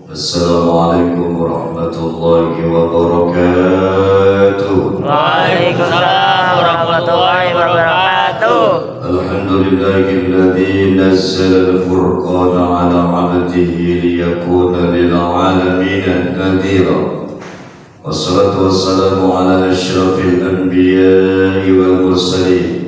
Assalamualaikum warahmatullahi wabarakatuh. Waalaikumsalam warahmatullahi wabarakatuh. Alhamdulillahilladzi nazzala al-furqana 'ala 'abdihi liyakuna lil 'alamin nadhira. Wassalatu wassalamu 'ala asyrafil anbiya'i wal mursalin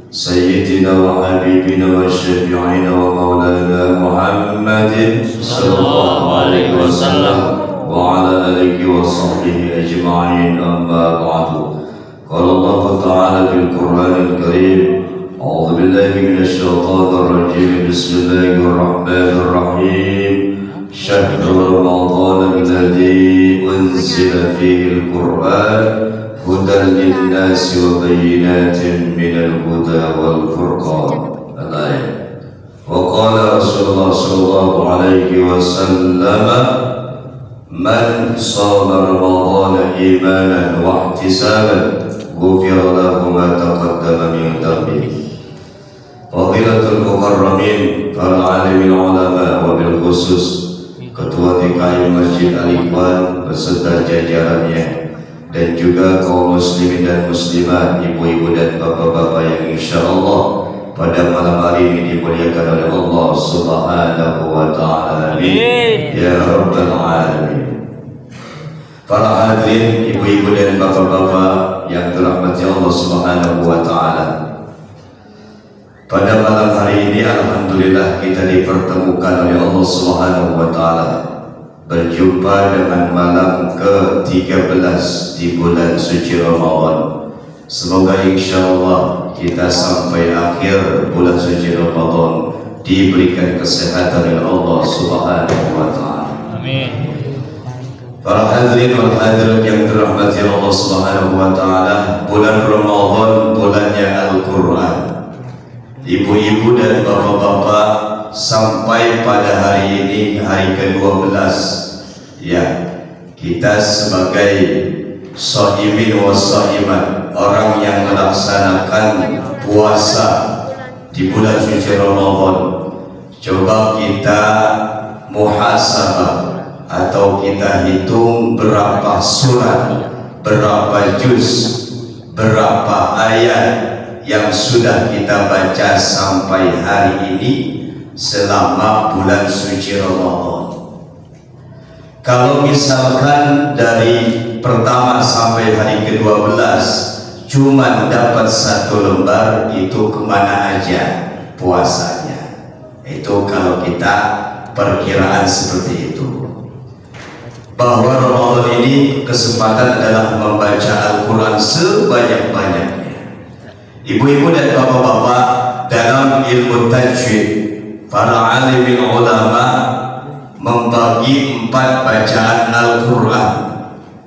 Sayyidina wa habibina wa syafi'ina wa maulana Muhammadin sallallahu alaihi wasallam wa ala alihi wa sahbihi ajma'in, amma ba'du. Qala Allah ta'ala fil Qur'anil Karim, a'udzu billahi minasy syaithanir rajim, bismillahir rahim. Syahrul Ramadan alladzi unzila fihi al-Qur'an hudan linnasi wa bayyinatin minal huda wal furqan. Al-ayat. Wa qala Rasulullah sallallahu alaihi wasallam, man shama Ramadhana imanan wa ihtisaban ghufira lahu ma taqaddama min dhanbihi. Fadilatul mukarramin para alimin ulama wa bil khusus Ketua DKI Masjid Al-Ikhwan beserta jajarannya, dan juga kaum muslimin dan muslimat, ibu-ibu dan bapak-bapak yang insyaallah pada malam hari ini dimuliakan oleh Allah Subhanahu wa ta'ala. Amin ya rabbal alamin. Para hadirin, ibu-ibu dan bapak-bapak yang dirahmati Allah Subhanahu wa ta'ala, pada malam hari ini alhamdulillah kita dipertemukan oleh Allah Subhanahu wa ta'ala berjumpa dengan malam ke-13 di bulan suci Ramadan. Semoga insyaallah kita sampai akhir bulan suci Ramadan diberikan kesehatan oleh Allah Subhanahu wa ta'ala. Amin. Para hadirin wal hadirat yang dirahmati Allah Subhanahu wa ta'ala, bulan Ramadan bulannya Al-Qur'an. Ibu-ibu dan bapak-bapak, sampai pada hari ini, hari ke-12, ya, kita sebagai shaimin wa shaimat, orang yang melaksanakan puasa di bulan suci Ramadan, coba kita muhasabah atau kita hitung berapa surat, berapa juz, berapa ayat yang sudah kita baca sampai hari ini selama bulan suci Ramadan. Kalau misalkan dari pertama sampai hari ke-12 cuma dapat 1 lembar, itu kemana aja puasanya? Itu kalau kita perkiraan seperti itu, bahwa Ramadan ini kesempatan adalah membaca Al-Quran sebanyak-banyaknya. Ibu-ibu dan bapak-bapak, dalam ilmu tajwid, para alimin ulama membagi 4 bacaan Al-Quran.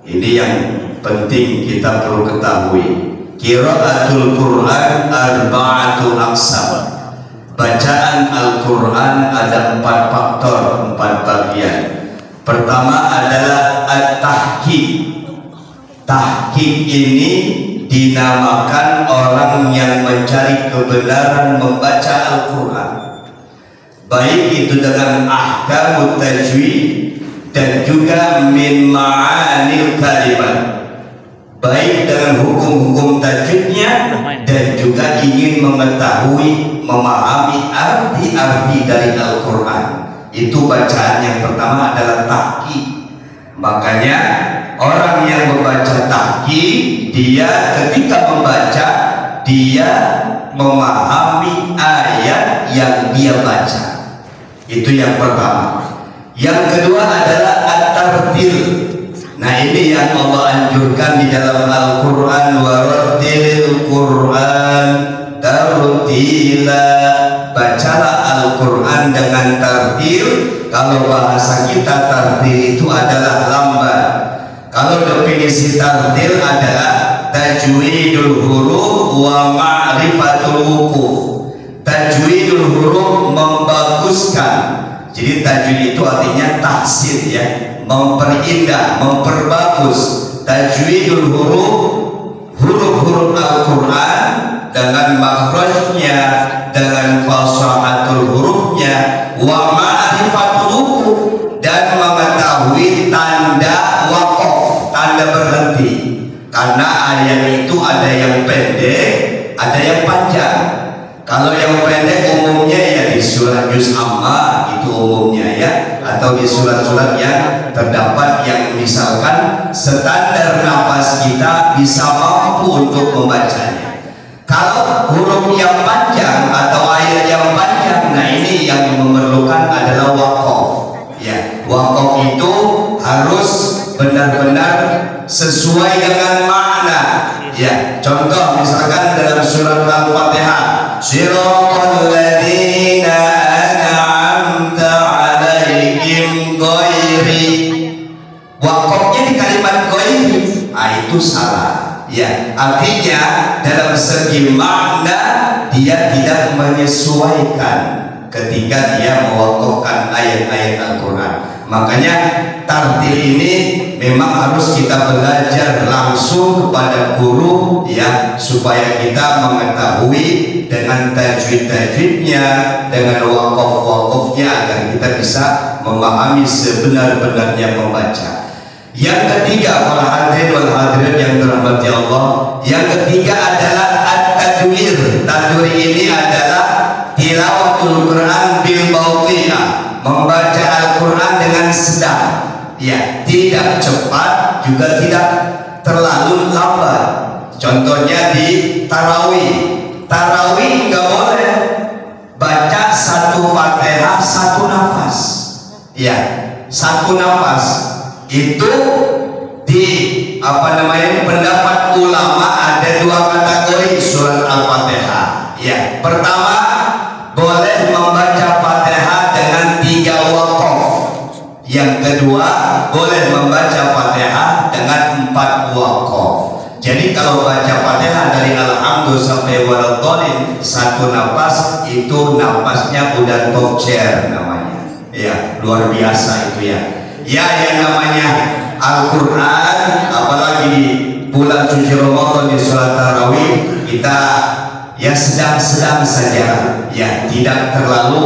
Ini yang penting kita perlu ketahui. Qiraatul Quran arba'atu aqsam. Bacaan Al-Quran ada 4 faktor, 4 bagian. Pertama adalah at-tahqiq. Tahqiq ini dinamakan orang yang mencari kebenaran membaca Al-Quran, baik itu dengan ahkamut tajwid dan juga min ma'anil kalimat, baik dengan hukum-hukum tajwidnya dan juga ingin mengetahui, memahami arti-arti dari Al-Quran. Itu bacaan yang pertama adalah tahqiq. Makanya orang yang membaca tahqiq, dia ketika membaca, dia memahami ayat yang dia baca. Itu yang pertama. Yang kedua adalah at-tartil. Nah, ini yang Allah anjurkan di dalam Al-Quran, warattilil Quran tartila. Bacalah Al-Quran dengan tartil. Kalau bahasa kita, tartil itu adalah lambat. Kalau definisi tartil adalah tajwidul huruf wa ma'rifatul wuquf. Tajwidul huruf membaguskan. Jadi tajwid itu artinya tahsin, ya, memperindah, memperbagus. Tajwidul huruf, huruf-huruf Al-Quran dengan makhrajnya, dengan fasahatul hurufnya, wa ma'rifatul wuquf, dan mengetahui Karena ayat itu ada yang pendek, ada yang panjang. Kalau yang pendek umumnya ya di surat Juz Amma itu umumnya ya, atau di surat-surat yang terdapat yang misalkan standar nafas kita bisa mampu untuk membacanya. Kalau huruf yang panjang atau ayat yang panjang, nah ini yang memerlukan adalah wakaf. Ya, wakaf itu harus benar-benar sesuai dengan makna. Ya, contoh misalkan dalam surat Al-Fatihah, Shiratal ladzina an'amta 'alaihim ghairi. Wakafnya di kalimat ghairi, itu salah. Ya, artinya dalam segi makna dia tidak menyesuaikan ketika dia mewakafkan ayat-ayat Al-Quran. Makanya tartil ini memang harus kita belajar langsung kepada guru ya, supaya kita mengetahui dengan tajwid-tajwidnya, dengan wakaf-wakafnya, agar kita bisa memahami sebenar-benarnya membaca. Yang ketiga, para hadirin wal hadirat yang dirahmati Allah, yang ketiga adalah at-tadwir. Tadwir ini adalah tilawatul Quran bil bawqiyah, membaca Al-Quran dengan sedang. Ya, tidak cepat juga tidak terlalu lambat. Contohnya di tarawih. Tarawih nggak boleh baca satu Fatihah satu nafas. Ya, satu nafas. Itu di pendapat ulama ada dua kategori surat Al-Fatihah. Ya, pertama boleh membaca Fatihah dengan 3 wakaf. Yang kedua boleh membaca Fatihah dengan 4 wakaf. Jadi kalau baca Fatihah dari Alhamdulillah sampai Waladhdallin satu nafas, itu nafasnya udah top chair namanya. Ya, luar biasa itu ya. Ya, yang namanya Al-Quran, apalagi di bulan suci Ramadan di sholat tarawih, kita ya sedang-sedang saja, ya tidak terlalu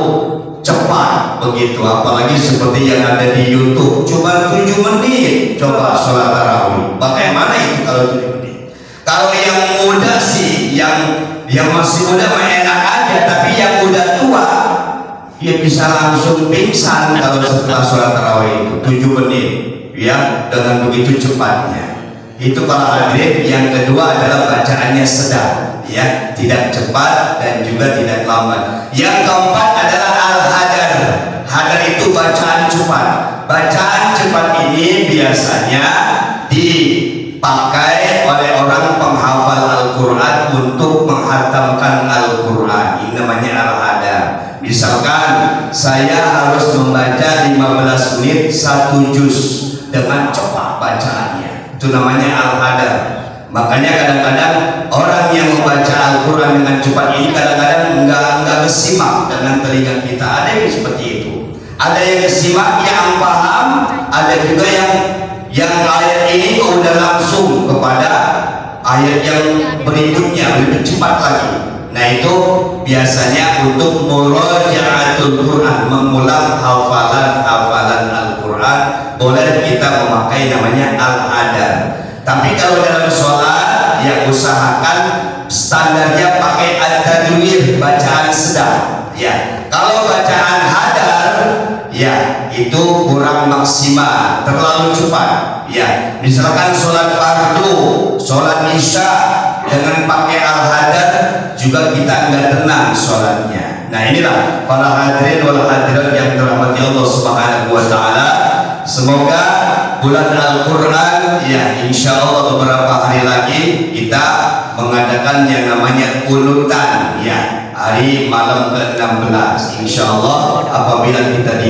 cepat begitu. Apalagi seperti yang ada di YouTube, cuma 7 menit coba sholat tarawih. Bagaimana itu kalau 7 menit? Kalau yang muda sih, yang masih muda mah enak aja, tapi yang udah tua dia bisa langsung pingsan kalau setelah sholat tarawih itu 7 menit ya, dengan begitu cepatnya. Itu para hadirin. Yang kedua adalah bacaannya sedang ya, tidak cepat dan juga tidak lambat. Yang keempat adalah al-hadar. Hadar itu bacaan cepat. Bacaan cepat ini biasanya dipakai oleh orang penghafal Al-Quran untuk menghatamkan Al-Quran. Ini namanya al-hadar. Misalkan saya harus membaca 15 menit 1 juz dengan cepat bacaannya, itu namanya al-hadar. Makanya kadang-kadang orang yang membaca Al-Quran dengan cepat ini kadang-kadang enggak kesimak dengan telinga kita. Ada yang seperti itu, ada yang kesimak, yang paham, ada juga yang ayat ini udah langsung kepada ayat yang berikutnya lebih cepat lagi. Nah, itu biasanya untuk muraja'atul Quran, mengulang hafalan Al-Quran, boleh kita memakai namanya al-hadar. Tapi kalau dalam sholat ya usahakan standarnya pakai at-tadwir, bacaan sedang ya. Kalau bacaan hadar ya itu kurang maksimal, terlalu cepat ya. Misalkan sholat fardu, sholat isya dengan pakai al-hadar juga kita enggak tenang sholatnya. Nah, inilah para hadirin wal hadirat yang dirahmati Allah Subhanahu wa taala. Semoga bulan Al-Quran ya, insya Allah beberapa hari lagi kita mengadakan yang namanya kunutan ya, hari malam ke-16. Insya Allah apabila kita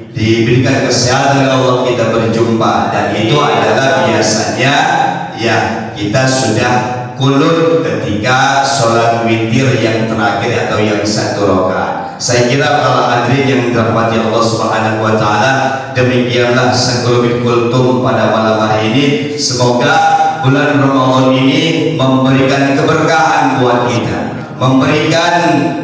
diberikan kesehatan oleh Allah, kita berjumpa, dan itu adalah biasanya ya kita sudah kunut ketika sholat witir yang terakhir atau yang 1 rakaat. Saya kira para hadirin yang dirahmati Allah Subhanahu wa taala, demikianlah sekelumit kultum pada malam hari ini. Semoga bulan Ramadan ini memberikan keberkahan buat kita, memberikan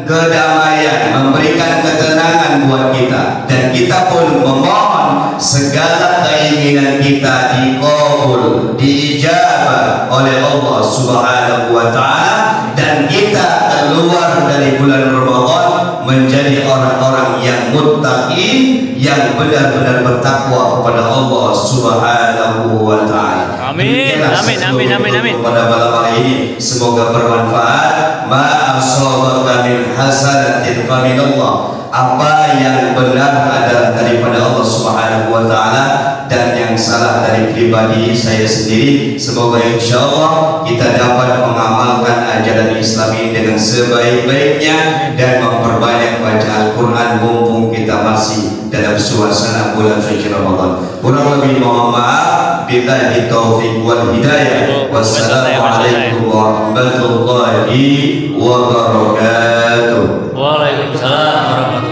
kedamaian, memberikan ketenangan buat kita, dan kita pun memohon segala keinginan kita dikabul, diijabah oleh Allah Subhanahu wa taala, dan kita keluar dari bulan Ramadan menjadi orang-orang yang muttaqin, yang benar-benar bertakwa kepada Allah Subhanahu wa taala. Amin. Amin. Amin. Amin. Amin. Pada malam hari ini semoga bermanfaat. Ma asabaka min hasanatin fa min Allah. Apa yang benar adalah daripada Allah Subhanahu wa taala, dan yang salah dari pribadi saya sendiri. Semoga insyaallah kita dapat mengamalkan ajaran Islam ini dengan sebaik-baiknya dan memperbanyak baca Al-Qur'an mumpung kita masih dalam suasana bulan suci Ramadan. Kurang lebih mohon maaf, billahi taufiq wal hidayah. Wassalamualaikum warahmatullahi wabarakatuh. Waalaikumsalam warahmatullahi wabarakatuh.